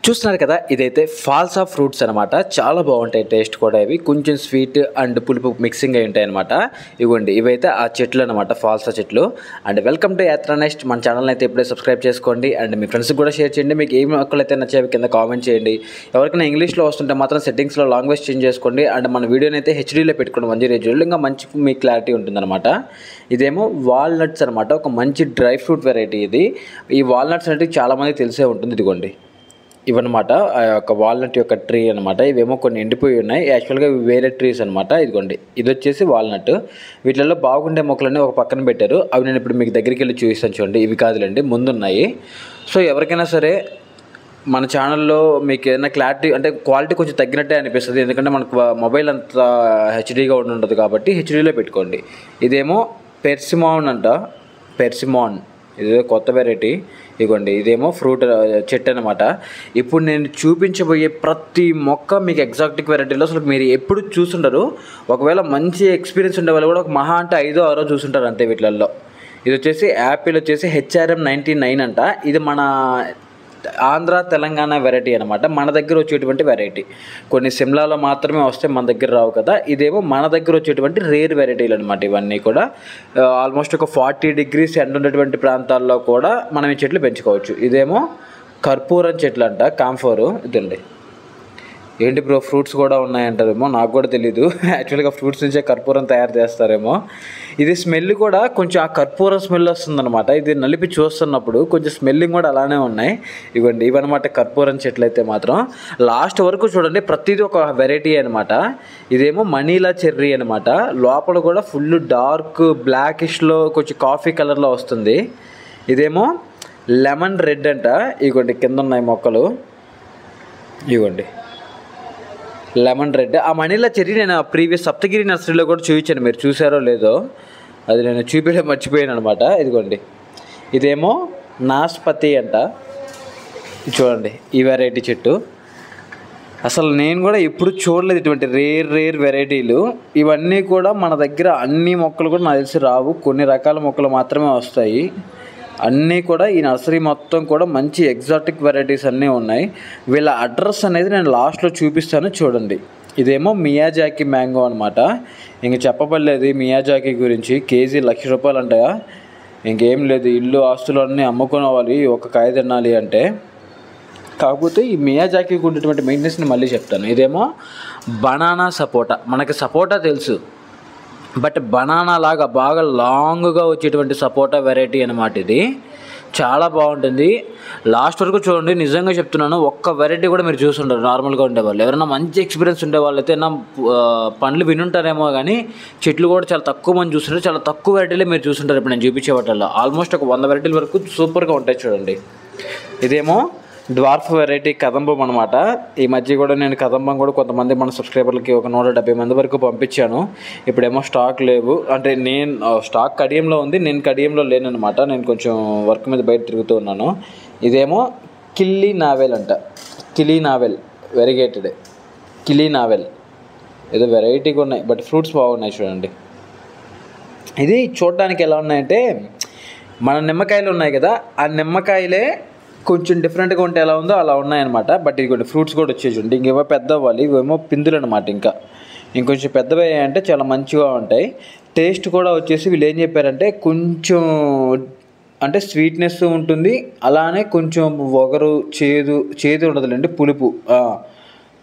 చూస్తున్నారు కదా, ఇదైతే ఫాల్సా ఫ్రూట్స్ అనమాట. చాలా బాగుంటాయి, టేస్ట్ కూడా. ఇవి కొంచెం స్వీట్ అండ్ పులుపు మిక్సింగ్ అయి ఉంటాయి అనమాట. ఇవ్వండి, ఇవైతే ఆ చెట్లు అనమాట, ఫాల్సా చెట్లు. And welcome to Yatra next. మన ఛానల్ అయితే ఇప్పుడే సబ్స్క్రైబ్ చేసుకోండి అండ్ మీ ఫ్రెండ్స్కి కూడా షేర్ చేయండి. మీకు ఏమి మొక్కలు అయితే నచ్చేవి కింద కామెంట్ చేయండి. ఎవరికైనా ఇంగ్లీష్లో వస్తుంటే మాత్రం సెట్టింగ్స్లో లాంగ్వేజ్ చేంజ్ చేసుకోండి. అండ్ మన వీడియోని అయితే హెచ్డీలో పెట్టుకోండి, 108 ఇంకా మంచి మీకు క్లారిటీ ఉంటుందన్నమాట. ఇదేమో వాల్నట్స్ అనమాట, ఒక మంచి డ్రై ఫ్రూట్ వెరైటీ ఇది. ఈ వాల్నట్స్ అంటే చాలామంది తెలిసే ఉంటుంది. ఇదిగోండి, ఇవన్నమాట ఆ యొక్క వాల్నట్ యొక్క ట్రీ అనమాట. ఇవేమో కొన్ని ఎండిపోయి ఉన్నాయి, యాక్చువల్గా ఇవి వేరే ట్రీస్ అనమాట. ఇదిగోండి, ఇది వచ్చేసి వాల్నట్. వీటిల్లో బాగుండే మొక్కలన్నీ ఒక పక్కన పెట్టారు. అవి నేను ఇప్పుడు మీకు దగ్గరికి వెళ్ళి చూపిస్తాను. చూడండి, ఇవి కాదులేండి, ముందున్నాయి. సో ఎవరికైనా సరే మన ఛానల్లో మీకు ఏదైనా క్లారిటీ అంటే క్వాలిటీ కొంచెం తగ్గినట్టే అనిపిస్తుంది, ఎందుకంటే మనకు మొబైల్ అంత హెచ్డీగా ఉండదు కాబట్టి హెచ్డీలో పెట్టుకోండి. ఇదేమో పెర్సిమాన్ అంట, పెర్సిమాన్. ఇదే కొత్త వెరైటీ. ఇదిగోండి, ఇదేమో ఫ్రూట్ చెట్టు అనమాట. ఇప్పుడు నేను చూపించబోయే ప్రతి మొక్క మీకు ఎగ్జాక్టిక్ వెరైటీలో అసలు మీరు ఎప్పుడు చూసుంటారు. ఒకవేళ మంచి ఎక్స్పీరియన్స్ ఉండే వాళ్ళు కూడా ఒక మహా అంటే 5ో 6ో చూసుంటారు అంతే వీటిల్లో. ఇది వచ్చేసి యాపిల్ వచ్చేసి HRM 99 అంట. ఇది మన ఆంధ్ర తెలంగాణ వెరైటీ అనమాట, మన దగ్గర వచ్చేటువంటి వెరైటీ. కొన్ని సిమ్లాలో మాత్రమే వస్తే మన దగ్గర రావు కదా. ఇదేమో మన దగ్గర వచ్చేటువంటి రేర్ వెరైటీలు అనమాట. ఇవన్నీ కూడా ఆల్మోస్ట్ ఒక 40 degrees ఎండ ఉన్నటువంటి ప్రాంతాల్లో కూడా మనం ఈ చెట్లు పెంచుకోవచ్చు. ఇదేమో కర్పూరం చెట్లు అంట, కాంఫోరు. ఇదండి, ఏంటి బ్రో ఫ్రూట్స్ కూడా ఉన్నాయంటారేమో, నాకు కూడా తెలీదు. యాక్చువల్గా ఫ్రూట్స్ నుంచే కర్పూరం తయారు చేస్తారేమో. ఇది స్మెల్ కూడా కొంచెం ఆ కర్పూరం స్మెల్ వస్తుందన్నమాట. ఇది నలిపి చూస్తున్నప్పుడు కొంచెం స్మెల్లింగ్ కూడా అలానే ఉన్నాయి. ఇవ్వండి, ఇవన్నమాట కర్పూరం చెట్లు అయితే మాత్రం. లాస్ట్ వరకు చూడండి, ప్రతిదీ ఒక వెరైటీ అనమాట. ఇదేమో మనీలా చెర్రీ అనమాట. లోపల కూడా ఫుల్ డార్క్ బ్లాకిష్లో కొంచెం కాఫీ కలర్లో వస్తుంది. ఇదేమో లెమన్ రెడ్ అంట. ఇవ్వండి, కింద ఉన్నాయి మొక్కలు. ఇవ్వండి, లెమన్ రెడ్. ఆ మనీలా చెర్రీ నేను ప్రీవియస్ సప్తగిరి నర్సరీలో కూడా చూపించాను, మీరు చూసారో లేదో, అది నేను చూపించడం మర్చిపోయాను అనమాట. ఇదిగోండి, ఇదేమో నాస్పతి అంట. చూడండి, ఈ వెరైటీ చెట్టు అసలు నేను కూడా ఎప్పుడు చూడలేదు ఇటువంటి రేర్ వెరైటీలు. ఇవన్నీ కూడా మన దగ్గర అన్ని మొక్కలు కూడా నాకు తెలిసి రావు, కొన్ని రకాల మొక్కలు మాత్రమే వస్తాయి. అన్నీ కూడా ఈ నర్సరీ మొత్తం కూడా మంచి ఎగ్జాటిక్ వెరైటీస్ అన్నీ ఉన్నాయి. వీళ్ళ అడ్రస్ అనేది నేను లాస్ట్లో చూపిస్తాను, చూడండి. ఇదేమో మియాజాకి మ్యాంగో అనమాట. ఇంక చెప్పబడలేదు మియాజాకి గురించి. కేజీ ₹1,00,000 అంటాయా? ఇంకేం లేదు, ఇల్లు ఆస్తులు అన్నీ అమ్ముకోవాలి ఒక కాయ తినాలి అంటే. కాకపోతే ఈ మియాజాకి ఉండేటువంటి మెయింటెనెన్స్ని మళ్ళీ చెప్తాను. ఇదేమో బనానా సపోటా. మనకి సపోటా తెలుసు, బట్ బనానా లాగా బాగా లాంగ్గా వచ్చేటువంటి సపోటా వెరైటీ అనమాట. ఇది చాలా బాగుంటుంది. లాస్ట్ వరకు చూడండి, నిజంగా చెప్తున్నాను. ఒక్క వెరైటీ కూడా మీరు చూస్తుంటారు నార్మల్గా ఉండేవాళ్ళు. ఎవరైనా మంచి ఎక్స్పీరియన్స్ ఉండేవాళ్ళు అయితే నా పండ్లు వినుంటారేమో, కానీ చెట్లు కూడా చాలా తక్కువ మంది చూస్తుంటారు. చాలా తక్కువ వెరైటీలే మీరు చూస్తుంటారు. ఇప్పుడు నేను చూపించే వాటిల్లో ఆల్మోస్ట్ ఒక 100 వెరైటీల వరకు సూపర్గా ఉంటాయి. చూడండి, ఇదేమో డ్వార్ఫ్ వెరైటీ కదంబం అనమాట. ఈ మధ్య కూడా నేను కదంబం కూడా కొంతమంది మన సబ్స్క్రైబర్లకి ఒక 170 మంది వరకు పంపించాను. ఇప్పుడేమో స్టాక్ లేవు, అంటే నేను స్టాక్ కడియంలో ఉంది, నేను కడియంలో లేనమాట. నేను కొంచెం వర్క్ మీద బయట తిరుగుతూ ఉన్నాను. ఇదేమో కిల్లీ నావెల్ అంట, Kili novel, variegated Kili novel. ఏదో వెరైటీగా ఉన్నాయి, బట్ ఫ్రూట్స్ బాగున్నాయి. చూడండి, ఇది చూడడానికి ఎలా ఉన్నాయంటే మన నిమ్మకాయలు ఉన్నాయి కదా, ఆ నిమ్మకాయలే కొంచెం డిఫరెంట్గా ఉంటే ఎలా ఉందో అలా ఉన్నాయన్నమాట. బట్ ఇది కూడా ఫ్రూట్స్ కూడా వచ్చేసి ఉంటే ఇంకేమో పెద్ద అవ్వాలి. ఇవేమో పిందులు అనమాట. ఇంకొంచెం పెద్దవి అంటే చాలా మంచిగా ఉంటాయి. టేస్ట్ కూడా వచ్చేసి వీళ్ళు ఏం చెప్పారంటే కొంచెం అంటే స్వీట్నెస్ ఉంటుంది, అలానే కొంచెం వగరు, చేదు ఉండదులేండి,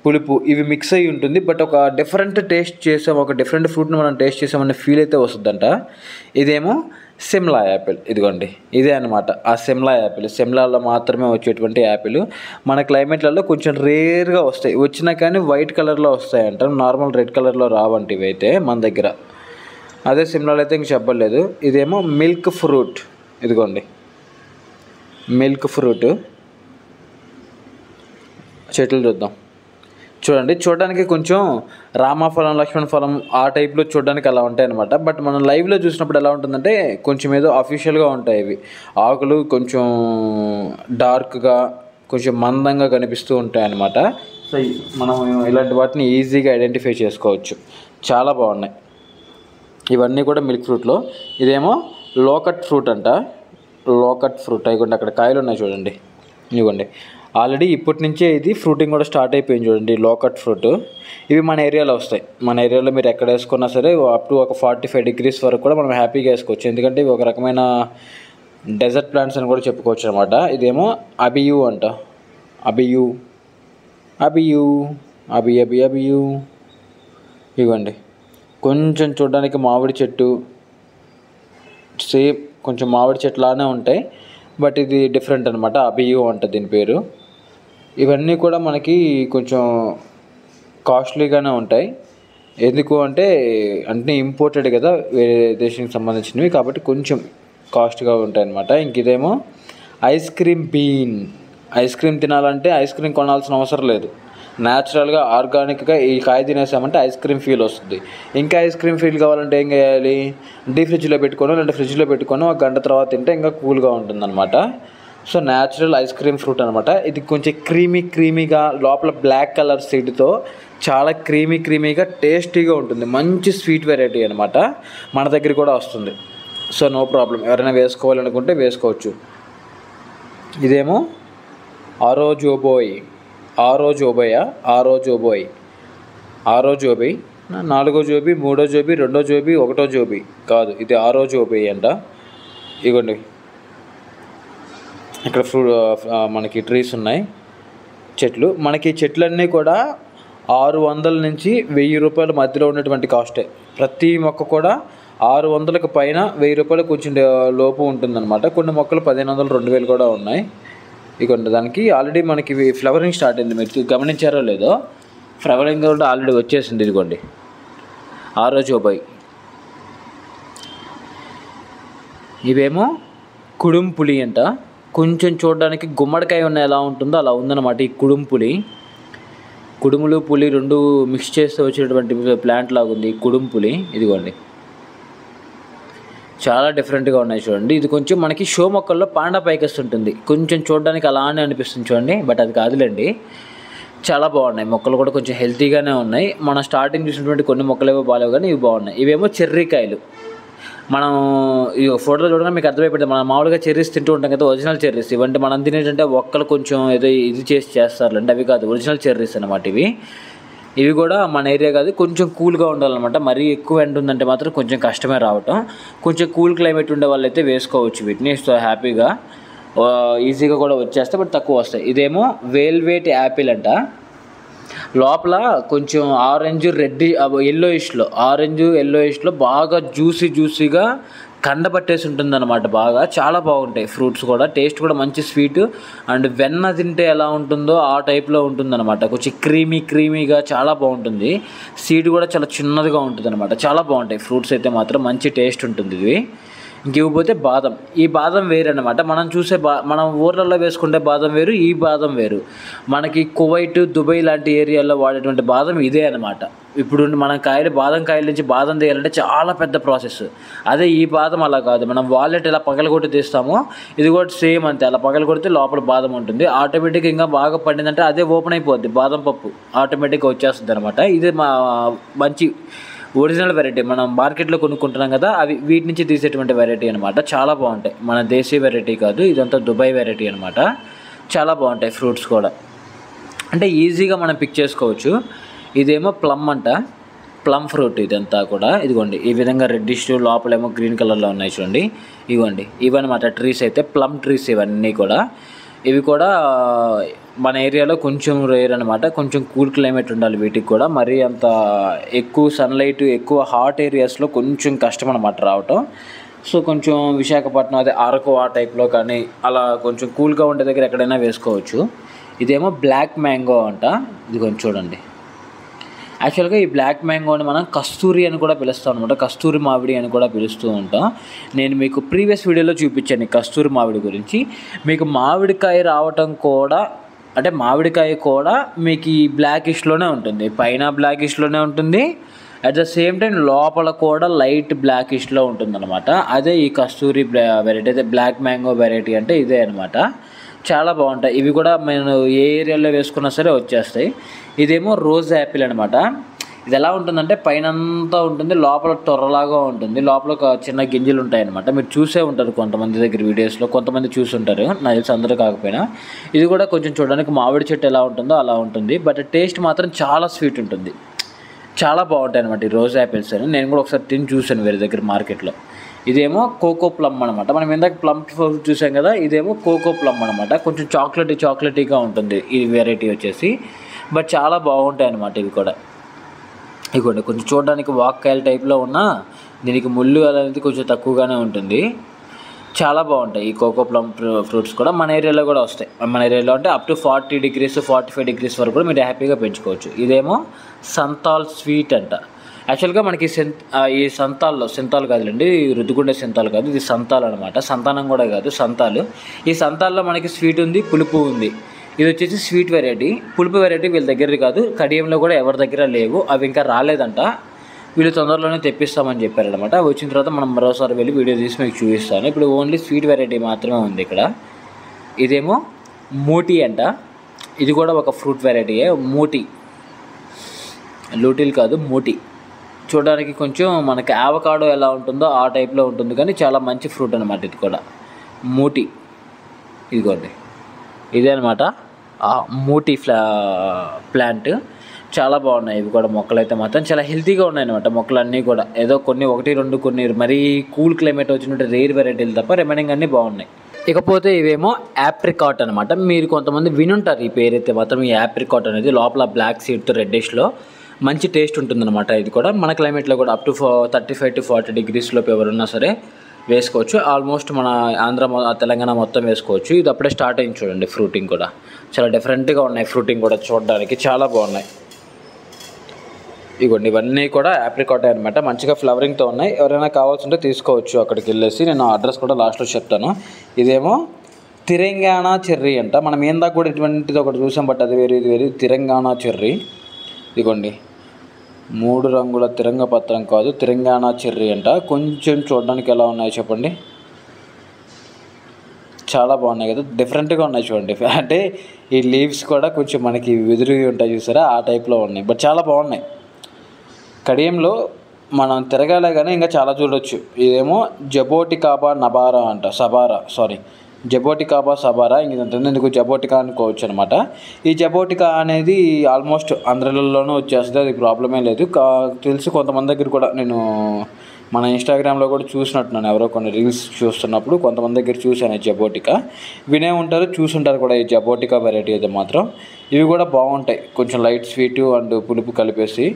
పులుపు ఇవి మిక్స్ అయ్యి ఉంటుంది. బట్ ఒక డిఫరెంట్ టేస్ట్ చేసాం, ఒక డిఫరెంట్ ఫ్రూట్ని మనం టేస్ట్ చేసామనే ఫీల్ అయితే వస్తుందంట. ఇదేమో సిమ్లా యాపిల్. ఇదిగోండి, ఇదే అనమాట ఆ సిమ్లా యాపిల్. సిమ్లాలో మాత్రమే వచ్చేటువంటి యాపిల్. మన క్లైమేట్లలో కొంచెం రేర్గా వస్తాయి, వచ్చినా కానీ వైట్ కలర్లో వస్తాయంట, నార్మల్ రెడ్ కలర్లో రావంట ఇవైతే మన దగ్గర. అదే సిమ్లాలో అయితే ఇంక చెప్పలేదు. ఇదేమో మిల్క్ ఫ్రూట్. ఇదిగోండి, మిల్క్ ఫ్రూట్ చెట్లు చూద్దాం. చూడడానికి కొంచెం రామఫలం, లక్ష్మణ ఫలం ఆ టైప్లో చూడడానికి అలా ఉంటాయి అనమాట. బట్ మనం లైవ్లో చూసినప్పుడు ఎలా ఉంటుందంటే కొంచెం ఏదో అఫీషియల్గా ఉంటాయి ఇవి. ఆకులు కొంచెం డార్క్గా, కొంచెం మందంగా కనిపిస్తూ ఉంటాయి అన్నమాట. సో మనం ఇలాంటి వాటిని ఈజీగా ఐడెంటిఫై చేసుకోవచ్చు. చాలా బాగున్నాయి ఇవన్నీ కూడా మిల్క్ ఫ్రూట్లో. ఇదేమో లోకట్ ఫ్రూట్ అంట, లోకట్ ఫ్రూట్. ఇవ్వండి, అక్కడ కాయలు ఉన్నాయి చూడండి. ఇవ్వండి, ఆల్రెడీ ఇప్పటి నుంచే ఇది ఫ్రూటింగ్ కూడా స్టార్ట్ అయిపోయింది చూడండి, లోకట్ ఫ్రూట్. ఇవి మన ఏరియాలో వస్తాయి. మన ఏరియాలో మీరు ఎక్కడ వేసుకున్నా సరే అప్ టు ఒక 45 degrees వరకు కూడా మనం హ్యాపీగా వేసుకోవచ్చు. ఎందుకంటే ఇవి ఒక రకమైన డెజర్ట్ ప్లాంట్స్ అని కూడా చెప్పుకోవచ్చు అనమాట. ఇదేమో అబియు అంట, అబియు అబియు అబి అబి అబియు. ఇవ్వండి, కొంచెం చూడడానికి మామిడి చెట్టు సేమ్, కొంచెం మామిడి చెట్లానే ఉంటాయి, బట్ ఇది డిఫరెంట్ అనమాట. అబియు అంట దీని పేరు. ఇవన్నీ కూడా మనకి కొంచెం కాస్ట్లీగానే ఉంటాయి. ఎందుకు అంటే అన్నీ ఇంపోర్టెడ్ కదా, వేరే దేశానికి సంబంధించినవి, కాబట్టి కొంచెం కాస్ట్గా ఉంటాయి అన్నమాట. ఇంక ఇదేమో ice cream bean. Ice cream తినాలంటే ఐస్ క్రీమ్ కొనాల్సిన అవసరం లేదు. న్యాచురల్గా ఆర్గానిక్గా ఈ కాయ తినేసామంటే ఐస్ క్రీమ్ ఫీల్ వస్తుంది. ఇంకా ఐస్ క్రీమ్ ఫీల్ కావాలంటే ఏం చేయాలి, డీప్ ఫ్రిడ్జ్లో పెట్టుకొని లేదంటే ఫ్రిడ్జ్లో పెట్టుకొని ఒక గంట తర్వాత తింటే ఇంకా కూల్గా ఉంటుందన్నమాట. So natural ice cream fruit అనమాట. ఇది కొంచెం క్రీమీగా, లోపల బ్లాక్ కలర్ సీడ్తో చాలా క్రీమీగా టేస్టీగా ఉంటుంది. మంచి స్వీట్ వెరైటీ అనమాట. మన దగ్గర కూడా వస్తుంది. సో నో ప్రాబ్లం, ఎవరైనా వేసుకోవాలనుకుంటే వేసుకోవచ్చు. ఇదేమో ఆరోజోబోయ్, ఆరోజోబోయ్, నాలుగో జోబీ, మూడో జోబీ, రెండో జోబీ, ఒకటో జోబీ కాదు, ఇది ఆరోజోబోయ్ అంట. ఇగోండి, ఇక్కడ మనకి ట్రీస్ ఉన్నాయి, చెట్లు. మనకి చెట్లన్నీ కూడా 600 నుంచి 1000 రూపాయల మధ్యలో ఉన్నటువంటి కాస్టే. ప్రతి మొక్క కూడా 600కి పైన, 1000 రూపాయలు కొంచెం లోపు ఉంటుందన్నమాట. కొన్ని మొక్కలు 1500, 2000 కూడా ఉన్నాయి. ఇదిగోండి, దానికి ఆల్రెడీ మనకి ఫ్లవరింగ్ స్టార్ట్ అయింది. మీరు గమనించారో లేదో, ఫ్లవరింగ్ కూడా ఆల్రెడీ వచ్చేసింది. ఇదిగోండి ఆరోజోబోయ్. ఇవేమో కుడుంపులి అంట. కొంచెం చూడడానికి గుమ్మడికాయ ఉన్న ఎలా ఉంటుందో అలా ఉందన్నమాట ఈ కుడుంపులి. కుడుములు పులి రెండు మిక్స్ చేస్తే వచ్చినటువంటి ప్లాంట్ లాగా ఉంది ఈ కుడుంపులి. ఇదిగోండి, చాలా డిఫరెంట్గా ఉన్నాయి చూడండి. ఇది కొంచెం మనకి షో మొక్కల్లో పాండా పైకస్ ఉంటుంది, కొంచెం చూడడానికి అలానే అనిపిస్తుంది చూడండి, బట్ అది కాదులేండి. చాలా బాగున్నాయి మొక్కలు కూడా, కొంచెం హెల్తీగానే ఉన్నాయి. మనం స్టార్టింగ్ చూసినటువంటి కొన్ని మొక్కలేవో బాగాలేవు, కానీ ఇవి బాగున్నాయి. ఇవేమో చెర్రీకాయలు. మనం ఈ ఫోటోలో చూడగానే మీకు అర్థమైపోయింది. మనం మామూలుగా చెర్రీస్ తింటూ ఉంటాం కదా, ఒరిజినల్ చెర్రీస్ ఇవంటే. మనం తినేటంటే ఒక్కలు కొంచెం ఏదో ఇది చేస్తారు అంటే అవి కాదు, ఒరిజినల్ చెర్రీస్ అనమాట ఇవి. ఇవి కూడా మన ఏరియా కాదు, కొంచెం కూల్గా ఉండాలన్నమాట. మరీ ఎక్కువ ఎండ ఉందంటే మాత్రం కొంచెం కష్టమే రావటం. కొంచెం కూల్ క్లైమేట్ ఉండే వాళ్ళు అయితే వేసుకోవచ్చు వీటిని. సో హ్యాపీగా ఈజీగా కూడా వచ్చేస్తాయి, బట్ తక్కువ వస్తాయి. ఇదేమో వెల్వెట్ యాపిల్ అంట. లోపల కొంచెం ఆరెంజ్ రెడ్ ఎల్లోయిష్లో బాగా జ్యూసీగా కండబట్టేసి ఉంటుందన్నమాట. బాగా చాలా బాగుంటాయి ఫ్రూట్స్ కూడా, టేస్ట్ కూడా మంచి స్వీట్. అండ్ వెన్న తింటే ఎలా ఉంటుందో ఆ టైప్లో ఉంటుందన్నమాట. కొంచెం క్రీమీగా చాలా బాగుంటుంది. సీడ్ కూడా చాలా చిన్నదిగా ఉంటుంది అనమాట. చాలా బాగుంటాయి ఫ్రూట్స్ అయితే మాత్రం, మంచి టేస్ట్ ఉంటుంది ఇవి. ఇంకివ్వకపోతే బాదం. ఈ బాదం వేరు అనమాట. మనం చూసే మనం ఊర్లలో వేసుకుంటే బాదం వేరు, ఈ బాదం వేరు. మనకి కువైట్, దుబాయ్ లాంటి ఏరియాల్లో వాడేటువంటి బాదం ఇదే అనమాట. ఇప్పుడు మనం బాదం కాయల నుంచి బాదం తీయాలంటే చాలా పెద్ద ప్రాసెస్. అదే ఈ బాదం అలా కాదు, మనం వాలెట్ ఎలా పగలగొట్టి తీస్తామో ఇది కూడా సేమ్ అంతే. అలా పగలగొడితే లోపల బాదం ఉంటుంది. ఆటోమేటిక్గా ఇంకా బాగా పండిందంటే అదే ఓపెన్ అయిపోద్ది, బాదం పప్పు ఆటోమేటిక్గా వచ్చేస్తుంది అనమాట. ఇది మంచి ఒరిజినల్ వెరైటీ. మనం మార్కెట్లో కొనుక్కుంటున్నాం కదా, అవి వీటి నుంచి తీసేటువంటి వెరైటీ అనమాట. చాలా బాగుంటాయి, మన దేశీ వెరైటీ కాదు, ఇదంతా దుబాయ్ వెరైటీ అనమాట. చాలా బాగుంటాయి ఫ్రూట్స్ కూడా, అంటే ఈజీగా మనం పిక్ చేసుకోవచ్చు. ఇదేమో ప్లమ్ అంట, ప్లమ్ ఫ్రూట్ ఇదంతా కూడా. ఇదిగోండి ఈ విధంగా రెడ్డిష్, లోపలేమో గ్రీన్ కలర్లో ఉన్నాయి చూడండి. ఇవ్వండి ఇవన్నమాట ట్రీస్ అయితే, ప్లమ్ ట్రీస్ ఇవన్నీ కూడా. ఇవి కూడా మన ఏరియాలో కొంచెం రేర్ అనమాట. కొంచెం కూల్ క్లైమేట్ ఉండాలి వీటికి కూడా. మరీ అంత ఎక్కువ సన్లైట్, ఎక్కువ హాట్ ఏరియాస్లో కొంచెం కష్టం అనమాట రావటం. సో కొంచెం విశాఖపట్నం, అదే అరకు ఆ టైప్లో కానీ అలా కొంచెం కూల్గా ఉండే దగ్గర ఎక్కడైనా వేసుకోవచ్చు. ఇదేమో బ్లాక్ మ్యాంగో అంట. ఇది కొంచెం చూడండి. యాక్చువల్గా ఈ బ్లాక్ మ్యాంగోని మనం కస్తూరి అని కూడా పిలుస్తాం అనమాట, కస్తూరి మామిడి అని కూడా పిలుస్తూ ఉంటాం. నేను మీకు ప్రీవియస్ వీడియోలో చూపించాను కస్తూరి మామిడి గురించి. మీకు మామిడికాయ రావటం కూడా, అంటే మామిడికాయ కూడా మీకు ఈ బ్లాకిష్లోనే ఉంటుంది, పైన బ్లాకిష్లోనే ఉంటుంది, అట్ ద సేమ్ టైం లోపల కూడా లైట్ బ్లాకిష్లో ఉంటుంది అనమాట. అదే ఈ కస్తూరి వెరైటీ, అదే బ్లాక్ మ్యాంగో వెరైటీ అంటే ఇదే అనమాట. చాలా బాగుంటాయి ఇవి కూడా. మేము ఏ ఏరియాలో వేసుకున్నా సరే వచ్చేస్తాయి. ఇదేమో రోజ్ యాపిల్ అనమాట. ఇది ఎలా ఉంటుందంటే పైన అంతా ఉంటుంది, లోపల టొర్రలాగా ఉంటుంది, లోపల ఒక చిన్న గింజలు ఉంటాయన్నమాట. మీరు చూసే ఉంటారు కొంతమంది దగ్గర వీడియోస్లో, కొంతమంది చూసుంటారు, నాకు తెలిసి అందరూ కాకపోయినా. ఇది కూడా కొంచెం చూడడానికి మామిడి చెట్టు ఎలా ఉంటుందో అలా ఉంటుంది, బట్ టేస్ట్ మాత్రం చాలా స్వీట్ ఉంటుంది. చాలా బాగుంటాయి అనమాట ఈ రోజ్ యాపిల్స్ అని. నేను కూడా ఒకసారి తిని చూసాను వేరే దగ్గర మార్కెట్లో. ఇదేమో కోకో ప్లమ్ అనమాట. మనం ఇందాక ప్లమ్ ఫ్రూట్ చూసాం కదా, ఇదేమో కోకో ప్లమ్ అనమాట. కొంచెం చాక్లెటీగా ఉంటుంది ఈ వెరైటీ వచ్చేసి, బట్ చాలా బాగుంటాయి అనమాట ఇవి కూడా. ఇదిగోండి కొంచెం చూడడానికి వాక్కాయల టైప్లో ఉన్న, దీనికి ముళ్ళు అనేది కొంచెం తక్కువగానే ఉంటుంది. చాలా బాగుంటాయి ఈ కోకో ప్లమ్ ఫ్రూట్స్ కూడా. మన ఏరియాలో కూడా వస్తాయి. మన ఏరియాలో అంటే అప్ టు 40 degrees 45 degrees వరకు కూడా మీరు హ్యాపీగా పెంచుకోవచ్చు. ఇదేమో సంతాల్ స్వీట్ అంట. యాక్చువల్గా మనకి ఈ సంతాల్ కాదులేండి, రుద్దుగుండే సంతాల్ కాదు, ఇది సంతాల్ అనమాట. సంతానం కూడా కాదు, సంతాలు. ఈ సంతాల్లో మనకి స్వీట్ ఉంది, పులుపు ఉంది. ఇది వచ్చేసి స్వీట్ వెరైటీ. పులుపు వెరైటీ వీళ్ళ దగ్గర కాదు, కడియంలో కూడా ఎవరి దగ్గర లేవు, అవి ఇంకా రాలేదంట. వీళ్ళు తొందరలోనే తెప్పిస్తామని చెప్పారనమాట. అవి వచ్చిన తర్వాత మనం మరోసారి వెళ్ళి వీడియో తీసి మీకు చూపిస్తాను. ఇప్పుడు ఓన్లీ స్వీట్ వెరైటీ మాత్రమే ఉంది ఇక్కడ. ఇదేమో మోటీ అంట. ఇది కూడా ఒక ఫ్రూట్ వెరైటీయే, మోటీ. లూటీలు కాదు, మోటీ. చూడడానికి కొంచెం మనకి ఆవకాడో ఎలా ఉంటుందో ఆ టైప్లో ఉంటుంది, కానీ చాలా మంచి ఫ్రూట్ అనమాట ఇది కూడా, మోటీ. ఇదిగోండి ఇదే అనమాట మోటీ ప్లాంట్. చాలా బాగున్నాయి ఇవి కూడా. మొక్కలు అయితే మాత్రం చాలా హెల్తీగా ఉన్నాయి అనమాట మొక్కలు అన్నీ కూడా. ఏదో కొన్ని 1-2 కొన్ని మరీ కూల్ క్లైమేట్ వచ్చినట్టు రేర్ వెరైటీలు తప్ప రిమైనింగ్ అన్నీ బాగున్నాయి. ఇకపోతే ఇవేమో యాప్రికాట్ అనమాట. మీరు కొంతమంది వినుంటారు ఈ పేరైతే మాత్రం. ఈ యాప్రికాట్ అనేది లోపల బ్లాక్ సీడ్తో రెడ్డిష్లో మంచి టేస్ట్ ఉంటుందన్నమాట. ఇది కూడా మన క్లైమేట్లో కూడా అప్ టు 35 to 40 degrees లోపు ఎవరున్నా సరే వేసుకోవచ్చు. ఆల్మోస్ట్ మన ఆంధ్ర తెలంగాణ మొత్తం వేసుకోవచ్చు. ఇది అప్పుడే స్టార్ట్ అయింది చూడండి. ఫ్రూటింగ్ కూడా చాలా డిఫరెంట్గా ఉన్నాయి, ఫ్రూటింగ్ కూడా చూడడానికి చాలా బాగున్నాయి. ఇగోండి ఇవన్నీ కూడా యాప్రికాట్ అనమాట. మంచిగా ఫ్లవరింగ్తో ఉన్నాయి. ఎవరైనా కావాల్సింటే తీసుకోవచ్చు అక్కడికి వెళ్ళేసి. నేను అడ్రస్ కూడా లాస్ట్లో చెప్తాను. ఇదేమో తెలంగాణ చెర్రీ అంట. మనం ఏందాక కూడా ఇటువంటిది ఒకటి చూసాం, బట్ అది వేరే, ఇది వేరే. తెలంగాణ చెర్రీ. ఇదిగోండి 3 రంగుల తిరంగ పత్రం కాదు, తెలంగాణ చెర్రీ అంట. కొంచెం చూడడానికి ఎలా ఉన్నాయో చెప్పండి. చాలా బాగున్నాయి కదా, డిఫరెంట్గా ఉన్నాయి చూడండి. అంటే ఈ లీవ్స్ కూడా కొంచెం మనకి వెదురుగా ఉంటాయి చూసారా, ఆ టైప్లో ఉన్నాయి, బట్ చాలా బాగున్నాయి. కడియంలో మనం తిరగాలే కానీ ఇంకా చాలా చూడొచ్చు. ఇదేమో జబోటికాబా నబారా అంట, జబోటికాబా సబారా, ఇంకెందుకు జబోటికా అనుకోవచ్చు అనమాట. ఈ జబోటికా అనేది ఆల్మోస్ట్ ఆంధ్రలోనూ వచ్చేస్తుంది, అది ప్రాబ్లమే లేదు. తెలిసి కొంతమంది దగ్గర కూడా నేను మన ఇన్స్టాగ్రామ్లో కూడా చూసినట్టున్నాను, ఎవరో కొన్ని రీల్స్ చూస్తున్నప్పుడు కొంతమంది దగ్గర చూశాను ఈ జబోటికా. వినే ఉంటారు, చూసుంటారు కూడా ఈ జబోటికా వెరైటీ అయితే మాత్రం. ఇవి కూడా బాగుంటాయి, కొంచెం లైట్ స్వీట్ అండ్ పులుపు కలిపేసి.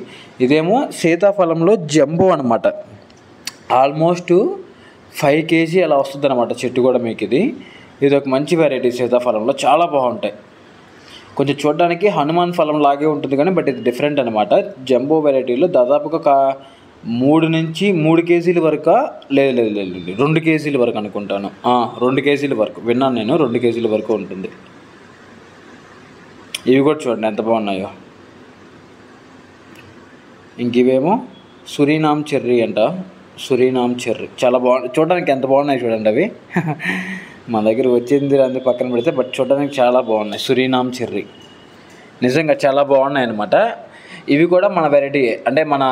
ఇదేమో సీతాఫలంలో జంబో అనమాట. ఆల్మోస్ట్ 5 kg అలా వస్తుంది అనమాట చెట్టు కూడా మీకు. ఇది ఒక మంచి వెరైటీ సీతాఫలంలో, చాలా బాగుంటాయి. కొంచెం చూడడానికి హనుమాన్ ఫలం లాగే ఉంటుంది కానీ బట్ ఇది డిఫరెంట్ అనమాట. జంబో వెరైటీలో దాదాపుగా 3 kg వరకు, లేదు 2 kg వరకు అనుకుంటాను. 2 kg వరకు విన్నాను నేను, 2 kg వరకు ఉంటుంది. ఇవి కూడా చూడండి ఎంత బాగున్నాయో. ఇంక ఇవేమో సురీనామ్ చెర్రీ అంట. సురీనామ్ చెర్రీ చాలా బాగుంది, చూడడానికి ఎంత బాగున్నాయి చూడండి అవి. మన దగ్గర వచ్చింది అందు పక్కన పెడితే, బట్ చూడడానికి చాలా బాగున్నాయి. సురీనామ్ చెర్రీ నిజంగా చాలా బాగున్నాయి అన్నమాట. ఇవి కూడా మన వెరైటీ, అంటే మన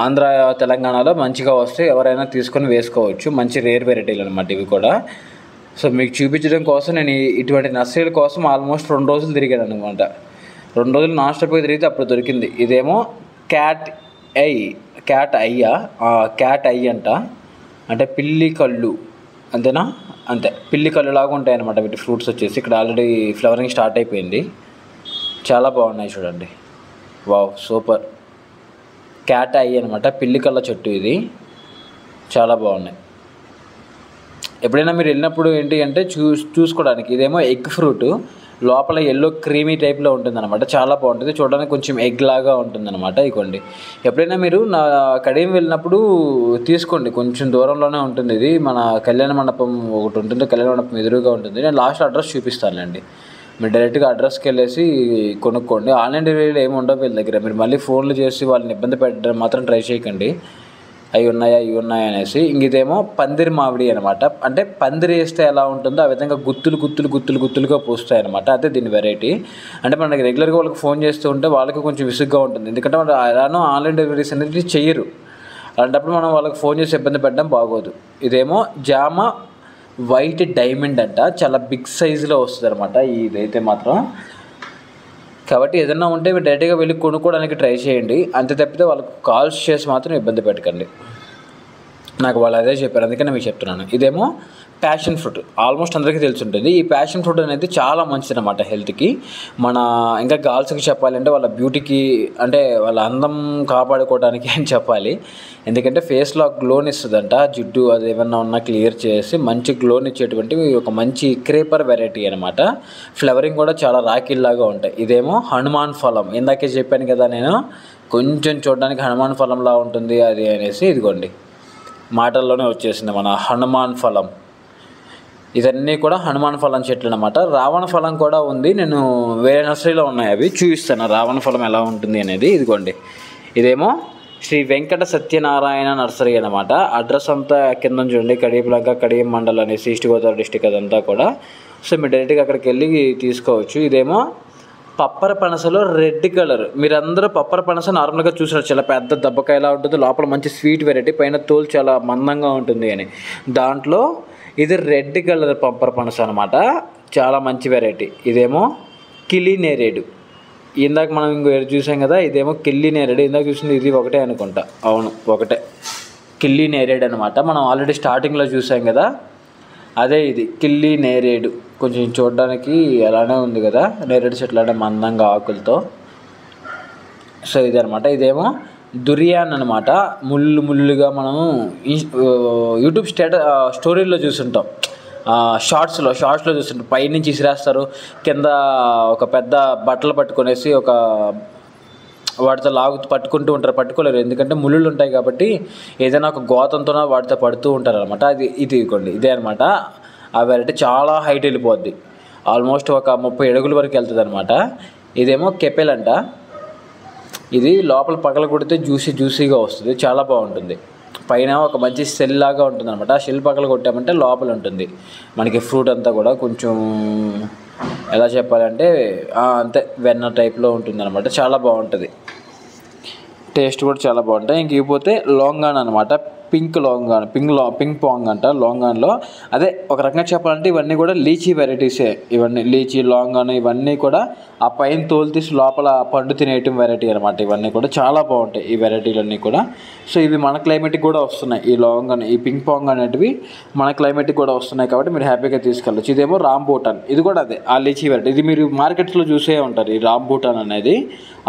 ఆంధ్ర తెలంగాణలో మంచిగా వస్తే ఎవరైనా తీసుకొని వేసుకోవచ్చు. మంచి రేర్ వెరైటీలు అనమాట ఇవి కూడా. సో మీకు చూపించడం కోసం నేను ఇటువంటి నర్సరీల కోసం ఆల్మోస్ట్ 2 రోజులు తిరిగాను అనమాట. 2 రోజులు నాన్ స్టాప్గా తిరిగితే అప్పుడు దొరికింది. ఇదేమో క్యాట్ ఐ అంట. అంటే పిల్లి కళ్ళు అంతేనా, అంతే పిల్లి కళ్ళు లాగా ఉంటాయి అనమాట వీటి ఫ్రూట్స్ వచ్చేసి. ఇక్కడ ఆల్రెడీ ఫ్లవరింగ్ స్టార్ట్ అయిపోయింది, చాలా బాగున్నాయి చూడండి. Wow super. క్యాట్ ఐ అనమాట, పిల్లి కళ్ళ చెట్టు ఇది, చాలా బాగున్నాయి. ఎప్పుడైనా మీరు వెళ్ళినప్పుడు ఏంటి అంటే చూసుకోవడానికి. ఇదేమో ఎగ్ ఫ్రూట్, లోపల ఎల్లో క్రీమీ టైప్లో ఉంటుంది అనమాట, చాలా బాగుంటుంది చూడడానికి, కొంచెం ఎగ్ లాగా ఉంటుంది అనమాట. ఇదిగోండి ఎప్పుడైనా మీరు నా కడియం వెళ్ళినప్పుడు తీసుకోండి, కొంచెం దూరంలోనే ఉంటుంది. ఇది మన కళ్యాణ మండపం ఒకటి ఉంటుంది, కళ్యాణ మండపం ఎదురుగా ఉంటుంది. నేను లాస్ట్ అడ్రస్ చూపిస్తానులేండి, మీరు డైరెక్ట్గా అడ్రస్కి వెళ్ళేసి కొనుక్కోండి. ఆన్లైన్ డెలివరీలో ఏమి ఉండవు వీళ్ళ దగ్గర. మీరు మళ్ళీ ఫోన్లు చేసి వాళ్ళని ఇబ్బంది పెట్టడం మాత్రం ట్రై చేయకండి. అవి ఉన్నాయా ఇవి ఉన్నాయా అనేసి. ఇంక ఇదేమో పందిరి మామిడి అనమాట. అంటే పందిరి వేస్తే ఎలా ఉంటుందో ఆ విధంగా గుత్తులుగా పూస్తాయి అనమాట. అదే దీని వెరైటీ. అంటే మనకి రెగ్యులర్గా వాళ్ళకి ఫోన్ చేస్తూ ఉంటే వాళ్ళకి కొంచెం విసుగ్గా ఉంటుంది, ఎందుకంటే వాళ్ళు ఎలానో ఆన్లైన్ డెలివరీస్ అనేది చెయ్యరు. అలాంటప్పుడు మనం వాళ్ళకి ఫోన్ చేసి ఇబ్బంది పెట్టడం బాగోదు. ఇదేమో జామ వైట్ డైమండ్ అంట, చాలా బిగ్ సైజులో వస్తుంది అనమాట ఇదైతే మాత్రం. కాబట్టి ఏదైనా ఉంటే మీరు డైరెక్ట్గా వెళ్ళి కొనుక్కోవడానికి ట్రై చేయండి, అంతే తప్పితే వాళ్ళకు కాల్స్ చేసి మాత్రం ఇబ్బంది పెట్టకండి. నాకు వాళ్ళు అదే చెప్పారు, అందుకనే మీకు చెప్తున్నాను. ఇదేమో ప్యాషన్ ఫ్రూట్, ఆల్మోస్ట్ అందరికీ తెలిసి ఉంటుంది. ఈ ప్యాషన్ ఫ్రూట్ అనేది చాలా మంచిది అనమాట హెల్త్కి. మన ఇంకా గర్ల్స్కి చెప్పాలంటే వాళ్ళ బ్యూటీకి, అంటే వాళ్ళ అందం కాపాడుకోవడానికి అని చెప్పాలి. ఎందుకంటే ఫేస్లో గ్లోని ఇస్తుందంట, జిడ్డు అది ఏమన్నా ఉన్నా క్లియర్ చేసి మంచి గ్లోని ఇచ్చేటువంటి ఒక మంచి క్రేపర్ వెరైటీ అనమాట. ఫ్లవరింగ్ కూడా చాలా రాకిల్లాగా ఉంటాయి. ఇదేమో హనుమాన్ ఫలం, ఇందాకే చెప్పాను కదా నేను, కొంచెం చూడడానికి హనుమాన్ ఫలంలా ఉంటుంది అది అనేసి. ఇదిగోండి మాటల్లోనే వచ్చేసింది మన హనుమాన్ ఫలం. ఇవన్నీ కూడా హనుమాన్ ఫలం చెట్లు అనమాట. రావణ ఫలం కూడా ఉంది, నేను వేరే నర్సరీలో ఉన్నాయి, అవి చూపిస్తాను రావణ ఫలం ఎలా ఉంటుంది అనేది. ఇదిగోండి ఇదేమో శ్రీ వెంకట సత్యనారాయణ నర్సరీ అనమాట. అడ్రస్ అంతా కింద చూడండి, కడియం మండల్ అనేసి, ఈస్ట్ గోదావరి డిస్టిక్ అదంతా కూడా. సో మీరు డైరెక్ట్గా అక్కడికి వెళ్ళి తీసుకోవచ్చు. ఇదేమో పప్పర పనసలో రెడ్ కలర్, మీరందరూ పప్పర పనస నార్మల్గా చూసారు, చాలా పెద్ద దెబ్బకాయలా ఉంటుంది, లోపల మంచి స్వీట్ వెరైటీ, పైన తోలు చాలా మందంగా ఉంటుంది అని. దాంట్లో ఇది రెడ్ కలర్ పప్పర పనస అనమాట, చాలా మంచి వెరైటీ. ఇదేమో కిలి నేరేడు, ఇందాక మనం ఇంకో చూసాం కదా, ఇదేమో కిల్లి నేరేడు. ఇందాక చూసింది ఇది ఒకటే అనుకుంటా, అవును ఒకటే, కిల్లి నేరేడు అనమాట. మనం ఆల్రెడీ స్టార్టింగ్లో చూసాం కదా, అదే ఇది కిల్లి నేరేడు. కొంచెం చూడడానికి అలానే ఉంది కదా, నేరేడు చెట్లు అంటే మందంగా ఆకులతో. సో ఇది అనమాట. ఇదేమో దురియాన్ అనమాట, ముళ్ళుగా మనము యూట్యూబ్ స్టోరీలో చూస్తుంటాం, షార్ట్స్లో చూస్తుంటాం. పైనుంచి ఇసిరేస్తారు, కింద ఒక పెద్ద బట్టలు పట్టుకొనేసి ఒక వాటితో పట్టుకుంటూ ఉంటారు, పట్టుకోలేరు ఎందుకంటే ముళ్ళు ఉంటాయి కాబట్టి, ఏదైనా ఒక గోతంతో వాటితో పడుతూ ఉంటారు అనమాట. ఇదిగోండి ఇదే అనమాట. ఆ వెరైటీ చాలా హైట్ వెళ్ళిపోద్ది, ఆల్మోస్ట్ ఒక 30 అడుగుల వరకు వెళ్తుంది అనమాట. ఇదేమో కెపెల్ అంట, ఇది లోపల పగల కొడితే జ్యూసీగా వస్తుంది, చాలా బాగుంటుంది. పైన ఒక మంచి సెల్ లాగా ఉంటుంది అనమాట. ఆ సెల్ పగల కొట్టామంటే లోపల ఉంటుంది మనకి ఫ్రూట్ అంతా కూడా. కొంచెం ఎలా చెప్పాలంటే అంతే వెన్న టైప్లో ఉంటుంది అనమాట, చాలా బాగుంటుంది, టేస్ట్ కూడా చాలా బాగుంటాయి. ఇంక ఇకపోతే లాంగాన్ అనమాట, పింక్ పాంగ్ అంట లాంగాన్లో. అదే ఒక రకంగా చెప్పాలంటే ఇవన్నీ కూడా లీచీ వెరైటీసే, ఇవన్నీ లీచీ లాంగాన్ ఇవన్నీ కూడా ఆ పైన తోలు తీసి లోపల పండు తినేయటం వెరైటీ అనమాట. ఇవన్నీ కూడా చాలా బాగుంటాయి ఈ వెరైటీలన్నీ కూడా. సో ఇవి మన క్లైమేట్కి కూడా వస్తున్నాయి, ఈ లాంగాన్ ఈ పింక్ పాంగ్ అనేటివి మన క్లైమేట్కి కూడా వస్తున్నాయి కాబట్టి మీరు హ్యాపీగా తీసుకెళ్ళచ్చు. ఇదేమో రాంబూటాన్, ఇది కూడా అదే ఆ లీచీ వెరైటీ. ఇది మీరు మార్కెట్స్లో చూసే ఉంటారు ఈ రాంబూటాన్ అనేది,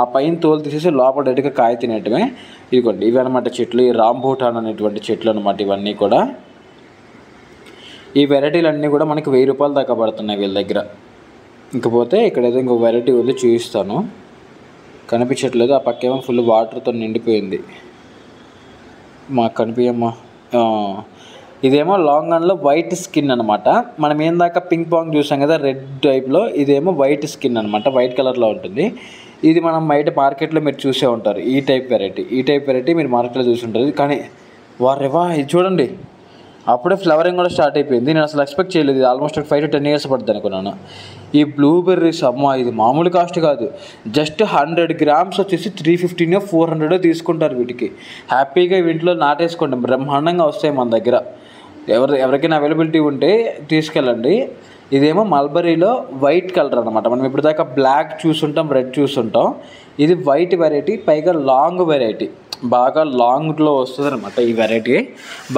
ఆ పైన తోలు తీసేసి లోపల డైరెక్ట్గా కాయ తినేయటమే. ఇదిగోండి ఇవి అనమాట చెట్లు, ఈ రాంబూటాన్ అనేటువంటి చెట్లు అనమాట ఇవన్నీ కూడా. ఈ వెరైటీలు అన్నీ కూడా మనకి 1000 రూపాయల దాకా పడుతున్నాయి వీళ్ళ దగ్గర. ఇంకపోతే ఇక్కడ ఏదో ఇంకో వెరైటీ ఉంది చూపిస్తాను, కనిపించట్లేదు, ఆ పక్కేమో ఫుల్ వాటర్తో నిండిపోయింది, మాకు కనిపించమ్మా. ఇదేమో లాంగాన్లో వైట్ స్కిన్ అనమాట. మనం ఏందాక పింక్ పాంగ్ చూసాం కదా రెడ్ టైప్లో, ఇదేమో వైట్ స్కిన్ అనమాట, వైట్ కలర్లో ఉంటుంది. ఇది మనం బయట మార్కెట్లో మీరు చూసే ఉంటారు, ఈ టైప్ వెరైటీ మీరు మార్కెట్లో చూసి ఉంటారు. కానీ వారేవా ఇది చూడండి, అప్పుడే ఫ్లవరింగ్ కూడా స్టార్ట్ అయిపోయింది. నేను అసలు ఎక్స్పెక్ట్ చేయలేదు, ఆల్మోస్ట్ 5 to 10 years పడుతుంది అనుకున్నాను. ఈ బ్లూబెర్రీస్ అమ్మ, ఇది మామూలు కాస్ట్ కాదు, జస్ట్ 100 grams వచ్చేసి 350 400 తీసుకుంటారు వీటికి. హ్యాపీగా ఇంట్లో నాటేసుకోండి, బ్రహ్మాండంగా వస్తాయి మన దగ్గర. ఎవరికైనా అవైలబిలిటీ ఉంటే తీసుకెళ్ళండి. ఇదేమో మల్బరీలో వైట్ కలర్ అనమాట. మనం ఇప్పుడు దాకా బ్లాక్ చూసుంటాం, రెడ్ చూసుంటాం, ఇది వైట్ వెరైటీ, పైగా లాంగ్ వెరైటీ, బాగా లాంగ్లో వస్తుంది అనమాట. ఈ వెరైటీ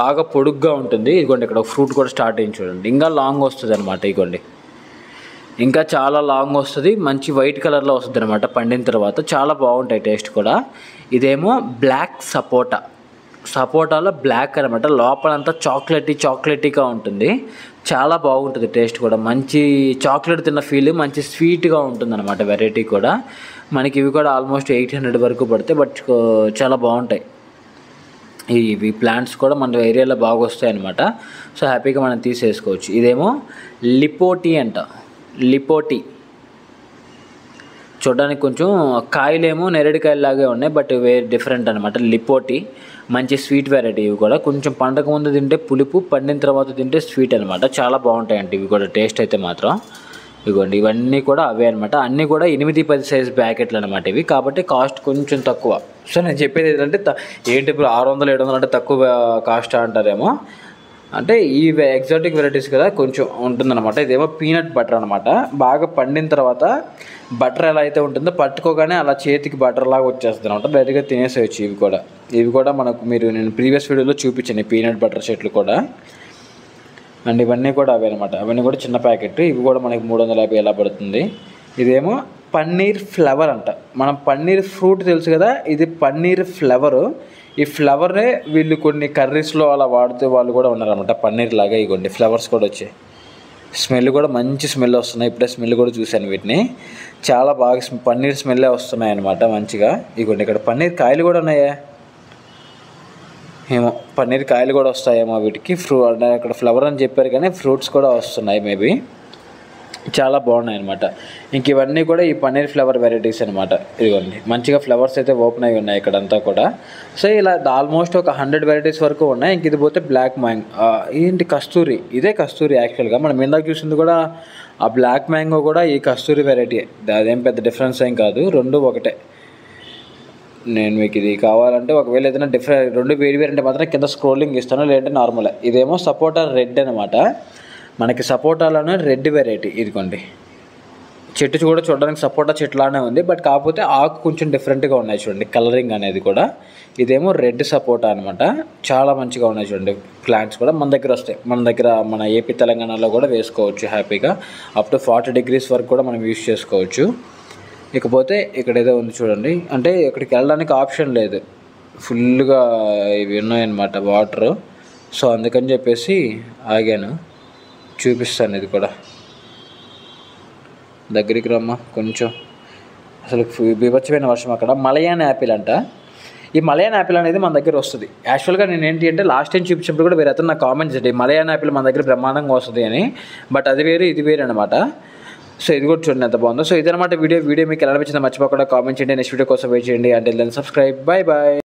బాగా పొడుగ్గా ఉంటుంది. ఇదిగోండి ఇక్కడ ఫ్రూట్ కూడా స్టార్ట్ అయింది చూడండి, ఇంకా లాంగ్ వస్తుంది అనమాట. ఇదిగోండి ఇంకా చాలా లాంగ్ వస్తుంది, మంచి వైట్ కలర్లో వస్తుంది అనమాట పండిన తర్వాత, చాలా బాగుంటాయి టేస్ట్ కూడా. ఇదేమో బ్లాక్ సపోటాలో బ్లాక్ అనమాట, లోపలంతా చాక్లెటీగా ఉంటుంది, చాలా బాగుంటుంది టేస్ట్ కూడా. మంచి చాక్లెట్ తిన్న ఫీల్, మంచి స్వీట్గా ఉంటుంది అనమాట వెరైటీ కూడా. మనకి ఇవి కూడా ఆల్మోస్ట్ 800 వరకు పడతాయి, బట్ చాలా బాగుంటాయి. ఇవి ప్లాంట్స్ కూడా మన ఏరియాలో బాగా వస్తాయి అనమాట. సో హ్యాపీగా మనం తీసేసుకోవచ్చు. ఇదేమో లిపోటీ అంట, చూడడానికి కొంచెం కాయలేమో నెరడికాయలాగే ఉన్నాయి, బట్ వేరే డిఫరెంట్ అనమాట. లిపోటి మంచి స్వీట్ వెరైటీ. ఇవి కూడా కొంచెం పండగ ముందు తింటే పులుపు, పండిన తర్వాత తింటే స్వీట్ అనమాట. చాలా బాగుంటాయండి ఇవి కూడా, టేస్ట్ అయితే మాత్రం. ఇదిగోండి ఇవన్నీ కూడా అవే అనమాట. అన్నీ కూడా 8-10 సైజు ప్యాకెట్లు అనమాట ఇవి, కాబట్టి కాస్ట్ కొంచెం తక్కువ. సో నేను చెప్పేది ఏంటంటే ఏంటి ఇప్పుడు 600-700 అంటే తక్కువ కాస్ట్ అంటారేమో. అంటే ఈ ఎగ్జాటిక్ వెరైటీస్ కదా కొంచెం ఉంటుందన్నమాట. ఇదేమో పీనట్ బటర్ అనమాట. బాగా పండిన తర్వాత బటర్ ఎలా అయితే ఉంటుందో పట్టుకోగానే అలా చేతికి బటర్ లాగా వచ్చేస్తుంది అనమాట. డైరెక్ట్గా తినేసేయచ్చు. ఇవి కూడా మనకు నేను ప్రీవియస్ వీడియోలో చూపించాను పీనట్ బటర్ చెట్లు కూడా. అండ్ ఇవన్నీ కూడా అవే అనమాట. అవన్నీ కూడా చిన్న ప్యాకెట్. ఇవి కూడా మనకి 350 ఎలా పడుతుంది. ఇదేమో పన్నీర్ ఫ్లేవర్ అంట. మనం పన్నీర్ ఫ్రూట్ తెలుసు కదా, ఇది పన్నీర్ ఫ్లేవరు. ఈ ఫ్లేవర్నే వీళ్ళు కొన్ని కర్రీస్లో అలా వాడుతూ వాళ్ళు కూడా ఉన్నారనమాట. పన్నీర్ లాగా ఇగోండి ఫ్లేవర్స్ కూడా వచ్చాయి. స్మెల్ కూడా మంచి స్మెల్ వస్తున్నాయి. ఇప్పుడే స్మెల్ కూడా చూశాను వీటిని. చాలా బాగా పన్నీర్ స్మెల్లే వస్తున్నాయి అనమాట మంచిగా. ఇగోండి ఇక్కడ పన్నీర్ కాయలు కూడా ఉన్నాయా ఏమో, పన్నీర్ కాయలు కూడా వస్తాయేమో వీటికి. అక్కడ ఫ్లవర్ అని చెప్పారు కానీ ఫ్రూట్స్ కూడా వస్తున్నాయి మేబీ. చాలా బాగున్నాయి అనమాట. ఇంక ఇవన్నీ కూడా ఈ పన్నీర్ ఫ్లేవర్ వెరైటీస్ అనమాట. ఇదిగోండి మంచిగా ఫ్లవర్స్ అయితే ఓపెన్ అయి ఉన్నాయి ఇక్కడంతా కూడా. సో ఇలా ఆల్మోస్ట్ ఒక 100 వెరైటీస్ వరకు ఉన్నాయి. ఇంక ఇది పోతే బ్లాక్ మ్యాంగో, ఏంటి కస్తూరి. ఇదే కస్తూరి యాక్చువల్గా. మనం ఇందాక చూసింది కూడా ఆ బ్లాక్ మ్యాంగో కూడా ఈ కస్తూరి వెరైటీ. అదేం పెద్ద డిఫరెన్స్ ఏం కాదు, రెండు ఒకటే. నేను మీకు ఇది కావాలంటే ఒకవేళ ఏదైనా రెండు వేరు అంటే మాత్రం కింద స్క్రోలింగ్ ఇస్తాను, లేదంటే నార్మల్. ఇదేమో సపోటా రెడ్ అనమాట. మనకి సపోటాలోనే రెడ్ వెరైటీ. ఇదిగోండి చెట్టు కూడా చూడడానికి సపోటా చెట్లానే ఉంది, బట్ కాకపోతే ఆకు కొంచెం డిఫరెంట్గా ఉన్నాయి చూడండి, కలరింగ్ అనేది కూడా. ఇదేమో రెడ్ సపోటా అనమాట. చాలా మంచిగా ఉన్నాయి చూడండి. ప్లాంట్స్ కూడా మన దగ్గర వస్తాయి. మన ఏపీ తెలంగాణలో కూడా వేసుకోవచ్చు హ్యాపీగా. అప్ టు 40 degrees వరకు కూడా మనం యూజ్ చేసుకోవచ్చు. ఇకపోతే ఇక్కడ ఏదో ఉంది చూడండి, అంటే ఇక్కడికి వెళ్ళడానికి ఆప్షన్ లేదు, ఫుల్గా ఇవి ఉన్నాయన్నమాట వాటర్. సో అందుకని చెప్పేసి ఆగాను. చూపిస్తాను ఇది కూడా, దగ్గరికి రమ్మా కొంచెం. అసలు బీభత్సమైన వర్షం అక్కడ. మలయాన్ యాపిల్ అంట. ఈ మలయాన్ యాపిల్ అనేది మన దగ్గర వస్తుంది. యాక్చువల్గా నేను ఏంటి అంటే లాస్ట్ టైం చూపించినప్పుడు కూడా వేరే అతను నాకు కామెంట్స్ చేయండి మలయాన్ యాపిల్ మన దగ్గర బ్రహ్మాండంగా వస్తుంది అని, బట్ అది వేరు ఇది వేరు అనమాట. సో ఇది కూడా చూడండి ఎంత బాగుందో. సో ఇదనమాట వీడియో మీకు ఎలా అనిపించిందో మర్చిపోకుండా కామెంట్ చేయండి. నెక్స్ట్ వీడియో కోసం వెయిట్ చేయండి. అంటే దెన్ సబ్స్క్రైబ్. Bye bye.